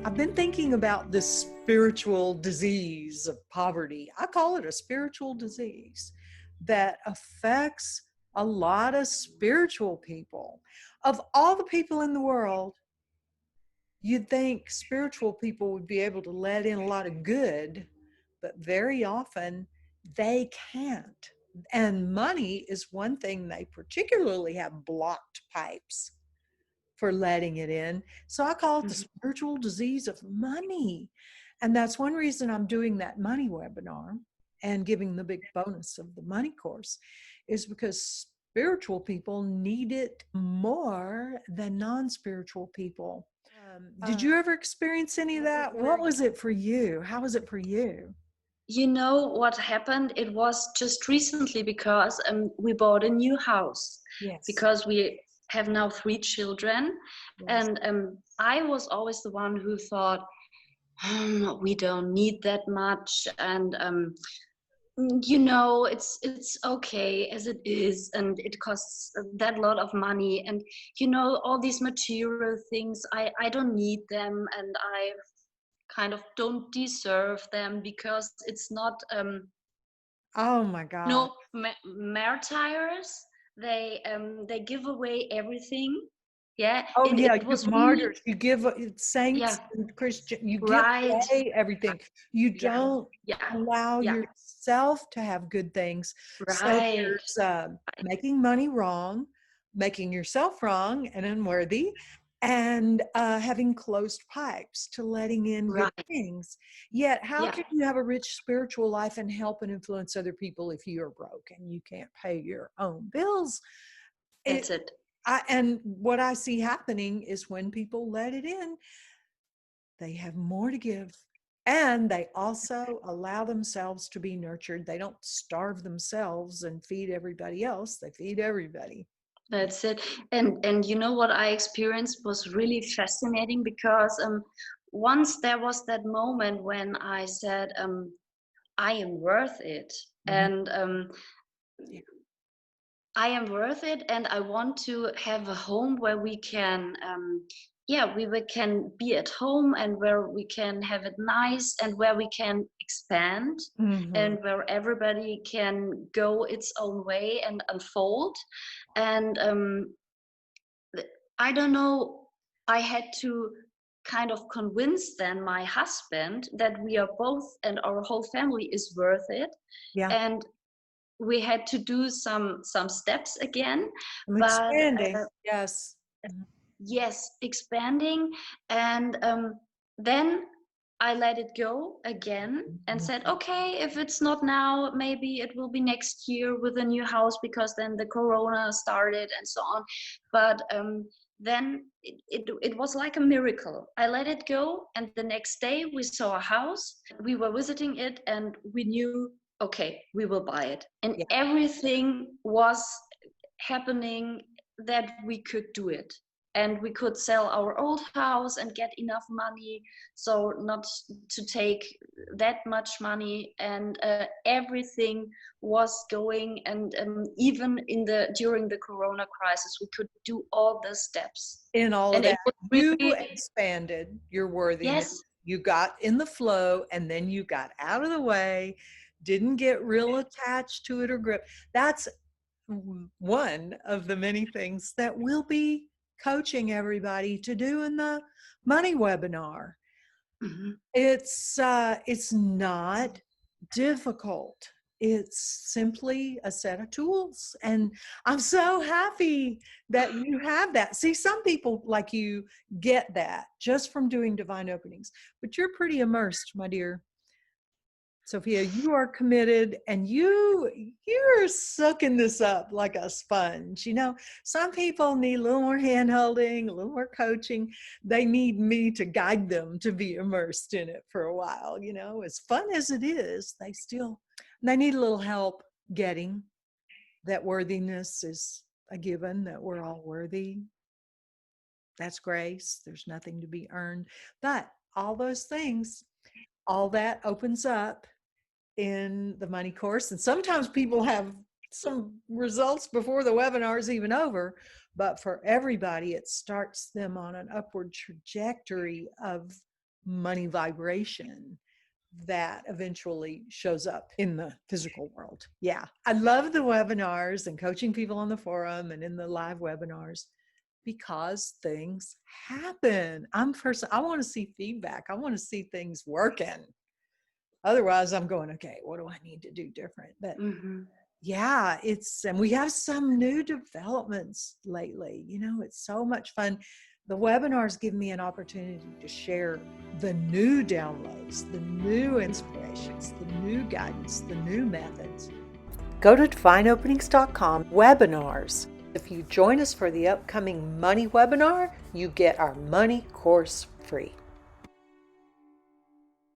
I've been thinking about this spiritual disease of poverty. I call it a spiritual disease that affects a lot of spiritual people. Of all the people in the world, you'd think spiritual people would be able to let in a lot of good, but very often they can't. And money is one thing they particularly have blocked pipes for letting it in. So I call it the Mhm. spiritual disease of money. And that's one reason I'm doing that money webinar and giving the big bonus of the money course, is because spiritual people need it more than non-spiritual people. Did you ever experience any of that? What was it for you? How was it for you? You know what happened? It was just recently because we bought a new house Yes, because we have now 3 children, yes. and I was always the one who thought, we don't need that much, and it's okay as it is, and it costs that lot of money, and all these material things, I don't need them, and I kind of don't deserve them because it's not Oh my God. no martyrs. They give away everything. Yeah, Oh it, yeah, it you was really, martyrs, you give yeah, saints and Christian, you give right, away everything. You yeah, don't yeah, allow yeah, yourself to have good things. So right, there's making money wrong, making yourself wrong and unworthy, and having closed pipes to letting in good right, things. Yet, how yeah, can you have a rich spiritual life and help and influence other people if you're broke and you can't pay your own bills? that's it. And what I see happening is when people let it in, they have more to give. And they also allow themselves to be nurtured. They don't starve themselves and feed everybody else. They feed everybody. That's it. And you know what I experienced was really fascinating because once there was that moment when I said, I am worth it. Mhm. And Yeah. I am worth it, and I want to have a home where we can, we can be at home, and where we can have it nice, and where we can expand, Mhm. and where everybody can go its own way and unfold. And I don't know, I had to kind of convince then my husband that we are both, and our whole family is worth it. Yeah. And we had to do some steps again, I'm but expanding. Yes. Mhm. yes, expanding. And then I let it go again and said, Mhm. okay, if it's not now, maybe it will be next year with a new house, because then the corona started and so on. But then it was like a miracle. I let it go, and the next day we saw a house, we were visiting it, and we knew, okay, we will buy it, and Yeah. everything was happening that we could do it, and we could sell our old house and get enough money, so not to take that much money, and everything was going. And even in the during the corona crisis, we could do all the steps, In all of and it that, was you really, expanded your worthiness. yes, You got in the flow and then you got out of the way, didn't get real attached to it or grip. That's one of the many things that we'll be coaching everybody to do in the money webinar. mhm. It's not difficult. It's simply a set of tools. And I'm so happy that you have that. See, some people like you get that just from doing divine openings, but you're pretty immersed, my dear Sophia. You are committed and you're sucking this up like a sponge. Some people need a little more hand holding, a little more coaching. They need me to guide them to be immersed in it for a while. As fun as it is, they need a little help getting that worthiness is a given, that we're all worthy. That's grace. There's nothing to be earned. But all those things, all that opens up in the money course. And sometimes people have some results before the webinar is even over, but for everybody, it starts them on an upward trajectory of money vibration that eventually shows up in the physical world. Yeah. I love the webinars and coaching people on the forum and in the live webinars because things happen. I want to see feedback. I want to see things working. Otherwise, I'm going, okay, what do I need to do different? But yeah, and we have some new developments lately. It's so much fun. The webinars give me an opportunity to share the new downloads, the new inspirations, the new guidance, the new methods. Go to divineopenings.com webinars. If you join us for the upcoming money webinar, you get our money course free.